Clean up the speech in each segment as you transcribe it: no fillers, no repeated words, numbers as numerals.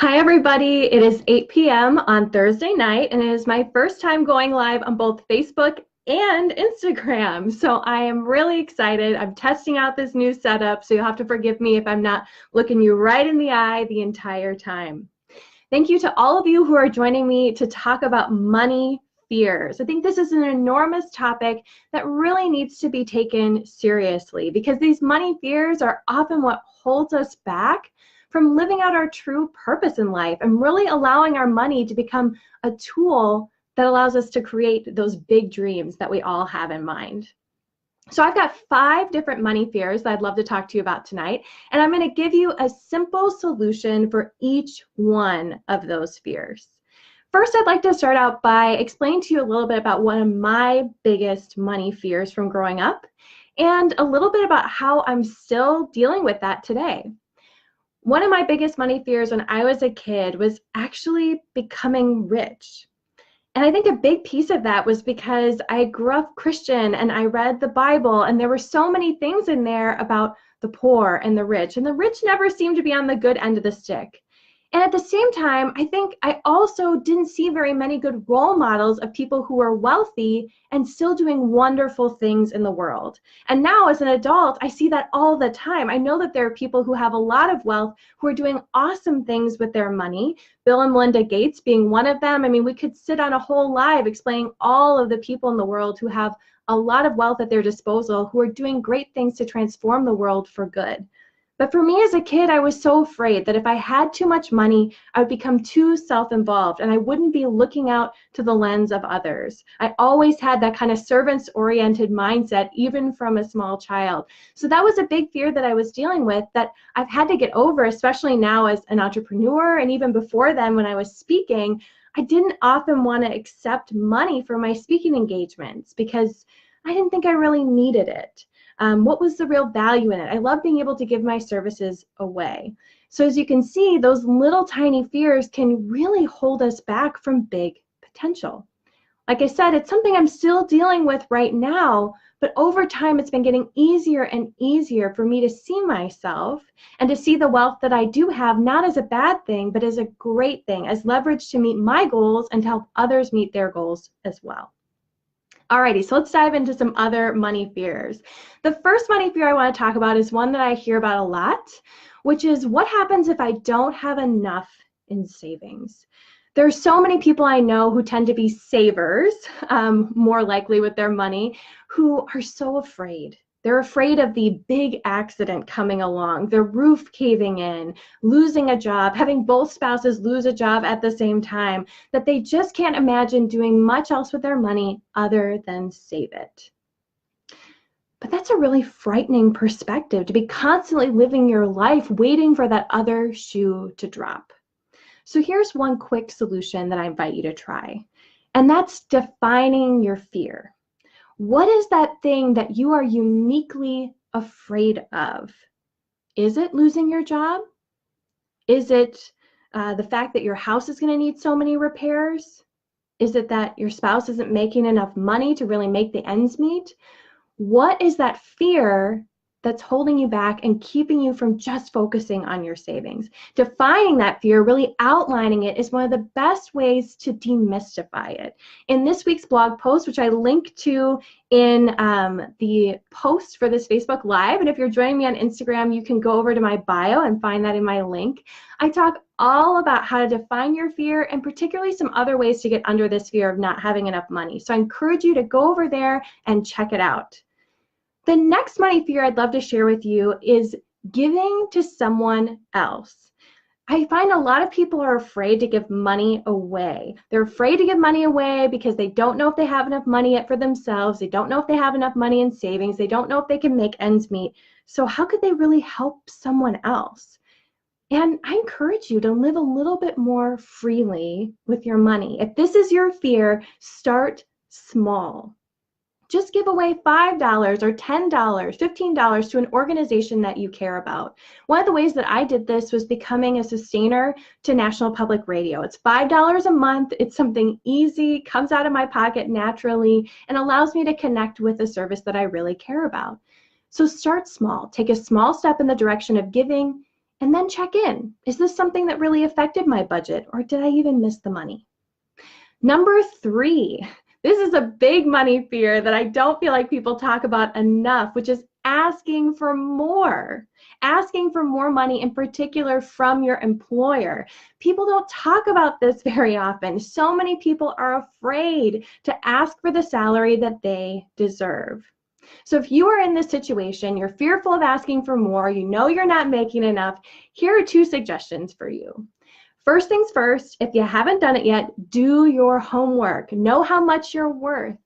Hi, everybody. It is 8 p.m. on Thursday night, and it is my first time going live on both Facebook and Instagram. So I am really excited. I'm testing out this new setup, so you'll have to forgive me if I'm not looking you right in the eye the entire time. Thank you to all of you who are joining me to talk about money fears. I think this is an enormous topic that really needs to be taken seriously because these money fears are often what holds us back from living out our true purpose in life and really allowing our money to become a tool that allows us to create those big dreams that we all have in mind. So I've got 5 different money fears that I'd love to talk to you about tonight, and I'm going to give you a simple solution for each one of those fears. First, I'd like to start out by explaining to you a little bit about one of my biggest money fears from growing up and a little bit about how I'm still dealing with that today. One of my biggest money fears when I was a kid was actually becoming rich. And I think a big piece of that was because I grew up Christian and I read the Bible, and there were so many things in there about the poor and the rich never seemed to be on the good end of the stick. And at the same time, I think I also didn't see very many good role models of people who were wealthy and still doing wonderful things in the world. And now as an adult, I see that all the time. I know that there are people who have a lot of wealth who are doing awesome things with their money. Bill and Melinda Gates being one of them. I mean, we could sit on a whole live explaining all of the people in the world who have a lot of wealth at their disposal who are doing great things to transform the world for good. But for me as a kid, I was so afraid that if I had too much money, I would become too self-involved and I wouldn't be looking out to the lens of others. I always had that kind of servants-oriented mindset, even from a small child. So that was a big fear that I was dealing with that I've had to get over, especially now as an entrepreneur. And even before then, when I was speaking, I didn't often want to accept money for my speaking engagements because I didn't think I really needed it. What was the real value in it? I love being able to give my services away. So as you can see, those little tiny fears can really hold us back from big potential. Like I said, it's something I'm still dealing with right now, but over time it's been getting easier and easier for me to see myself and to see the wealth that I do have not as a bad thing, but as a great thing, as leverage to meet my goals and to help others meet their goals as well. Alrighty, so let's dive into some other money fears. The first money fear I want to talk about is one that I hear about a lot, which is what happens if I don't have enough in savings? There are so many people I know who tend to be savers, more likely with their money, who are so afraid. They're afraid of the big accident coming along, their roof caving in, losing a job, having both spouses lose a job at the same time, that they just can't imagine doing much else with their money other than save it. But that's a really frightening perspective, to be constantly living your life waiting for that other shoe to drop. So here's one quick solution that I invite you to try, and that's defining your fear. What is that thing that you are uniquely afraid of? Is it losing your job? Is it the fact that your house is going to need so many repairs? Is it that your spouse isn't making enough money to really make the ends meet? What is that fear that's holding you back and keeping you from just focusing on your savings? Defining that fear, really outlining it, is one of the best ways to demystify it. In this week's blog post, which I link to in the post for this Facebook Live, and if you're joining me on Instagram, you can go over to my bio and find that in my link. I talk all about how to define your fear and particularly some other ways to get under this fear of not having enough money. So I encourage you to go over there and check it out. The next money fear I'd love to share with you is giving to someone else. I find a lot of people are afraid to give money away. They're afraid to give money away because they don't know if they have enough money yet for themselves. They don't know if they have enough money in savings. They don't know if they can make ends meet. So how could they really help someone else? And I encourage you to live a little bit more freely with your money. If this is your fear, start small. Just give away $5 or $10, $15 to an organization that you care about. One of the ways that I did this was becoming a sustainer to National Public Radio. It's $5 a month. It's something easy, comes out of my pocket naturally, and allows me to connect with a service that I really care about. So start small. Take a small step in the direction of giving, And then check in. Is this something that really affected my budget, or did I even miss the money? Number 3, this is a big money fear that I don't feel like people talk about enough, which is asking for more. Asking for more money, in particular from your employer. People don't talk about this very often. So many people are afraid to ask for the salary that they deserve. So if you are in this situation, you're fearful of asking for more, you know you're not making enough, here are 2 suggestions for you. First things first, if you haven't done it yet, do your homework. Know how much you're worth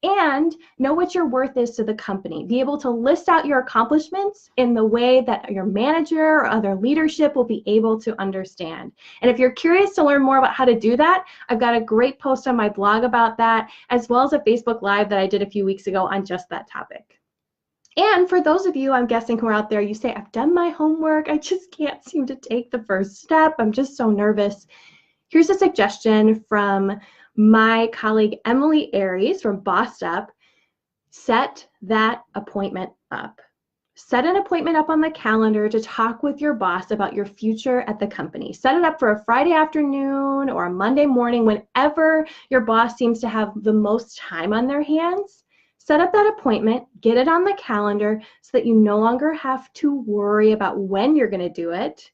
and know what your worth is to the company. Be able to list out your accomplishments in the way that your manager or other leadership will be able to understand. And if you're curious to learn more about how to do that, I've got a great post on my blog about that, as well as a Facebook Live that I did a few weeks ago on just that topic. And for those of you, I'm guessing, who are out there, you say, I've done my homework, I just can't seem to take the first step, I'm just so nervous. Here's a suggestion from my colleague Emily Aries from Bossed Up. Set that appointment up. Set an appointment up on the calendar to talk with your boss about your future at the company. Set it up for a Friday afternoon or a Monday morning, whenever your boss seems to have the most time on their hands. Set up that appointment, get it on the calendar so that you no longer have to worry about when you're going to do it,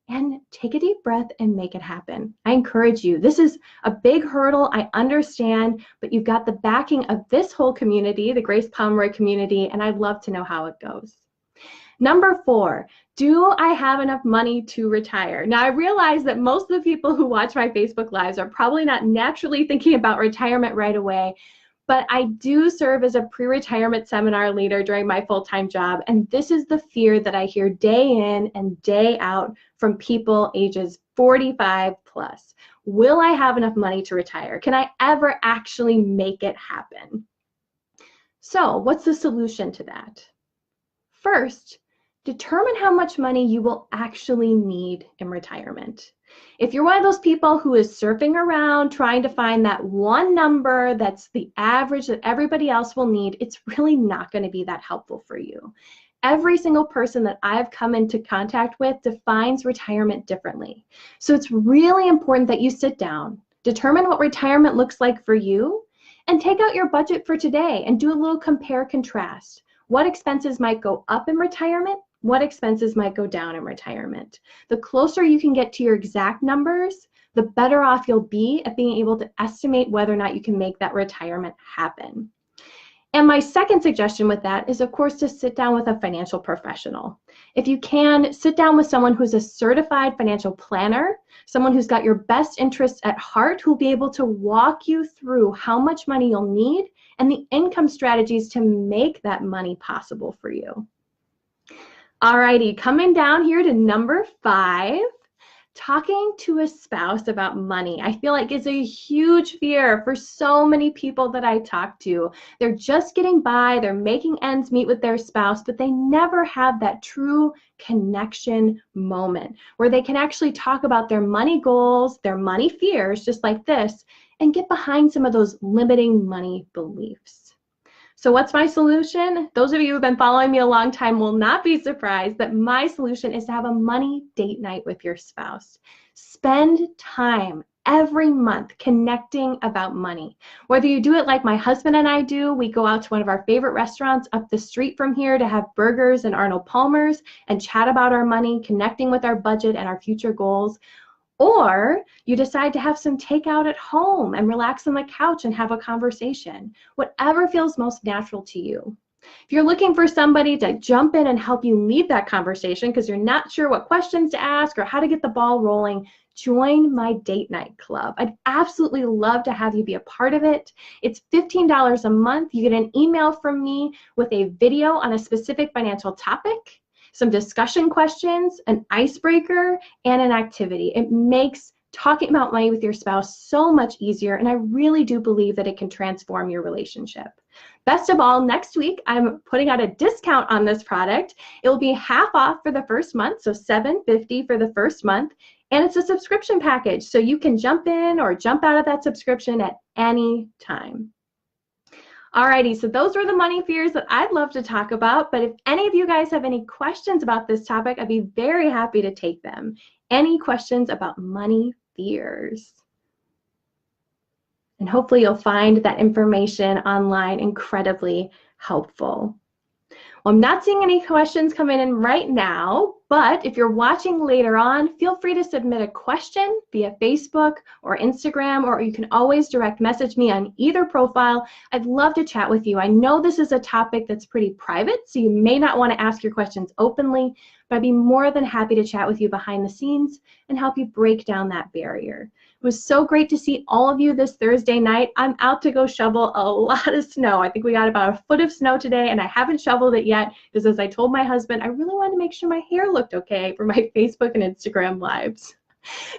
and take a deep breath and make it happen. I encourage you. This is a big hurdle, I understand, but you've got the backing of this whole community, the Grace Pomeroy community, and I'd love to know how it goes. Number 4, do I have enough money to retire? Now, I realize that most of the people who watch my Facebook Lives are probably not naturally thinking about retirement right away, but I do serve as a pre-retirement seminar leader during my full-time job, and this is the fear that I hear day in and day out from people ages 45 plus. Will I have enough money to retire? Can I ever actually make it happen? So, what's the solution to that? First, determine how much money you will actually need in retirement. If you're one of those people who is surfing around trying to find that one number that's the average that everybody else will need, it's really not going to be that helpful for you. Every single person that I've come into contact with defines retirement differently. So it's really important that you sit down, determine what retirement looks like for you, and take out your budget for today and do a little compare-contrast. What expenses might go up in retirement? What expenses might go down in retirement? The closer you can get to your exact numbers, the better off you'll be at being able to estimate whether or not you can make that retirement happen. And my second suggestion with that is, of course, to sit down with a financial professional. If you can, sit down with someone who's a certified financial planner, someone who's got your best interests at heart, who'll be able to walk you through how much money you'll need and the income strategies to make that money possible for you. Alrighty, coming down here to number 5, talking to a spouse about money. I feel like it's a huge fear for so many people that I talk to. They're just getting by, they're making ends meet with their spouse, but they never have that true connection moment where they can actually talk about their money goals, their money fears, just like this, and get behind some of those limiting money beliefs. So what's my solution? Those of you who have been following me a long time will not be surprised that my solution is to have a money date night with your spouse. Spend time every month connecting about money. Whether you do it like my husband and I do, we go out to one of our favorite restaurants up the street from here to have burgers and Arnold Palmer's and chat about our money, connecting with our budget and our future goals. Or you decide to have some takeout at home and relax on the couch and have a conversation. Whatever feels most natural to you. If you're looking for somebody to jump in and help you lead that conversation because you're not sure what questions to ask or how to get the ball rolling, join my date night club. I'd absolutely love to have you be a part of it. It's $15 a month. You get an email from me with a video on a specific financial topic, some discussion questions, an icebreaker, and an activity. It makes talking about money with your spouse so much easier, and I really do believe that it can transform your relationship. Best of all, next week, I'm putting out a discount on this product. It will be half off for the first month, so $7.50 for the first month, and it's a subscription package, so you can jump in or jump out of that subscription at any time. Alrighty, so those were the money fears that I'd love to talk about, but if any of you guys have any questions about this topic, I'd be very happy to take them. Any questions about money fears? And hopefully you'll find that information online incredibly helpful. Well, I'm not seeing any questions coming in right now, but if you're watching later on, feel free to submit a question via Facebook or Instagram, or you can always direct message me on either profile. I'd love to chat with you. I know this is a topic that's pretty private, so you may not want to ask your questions openly, but I'd be more than happy to chat with you behind the scenes and help you break down that barrier. It was so great to see all of you this Thursday night. I'm out to go shovel a lot of snow. I think we got about a foot of snow today, and I haven't shoveled it yet because, as I told my husband, I really wanted to make sure my hair looked okay for my Facebook and Instagram lives.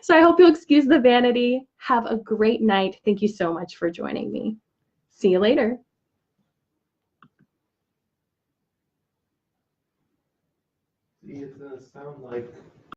So I hope you'll excuse the vanity. Have a great night. Thank you so much for joining me. See you later. See, it's going to sound like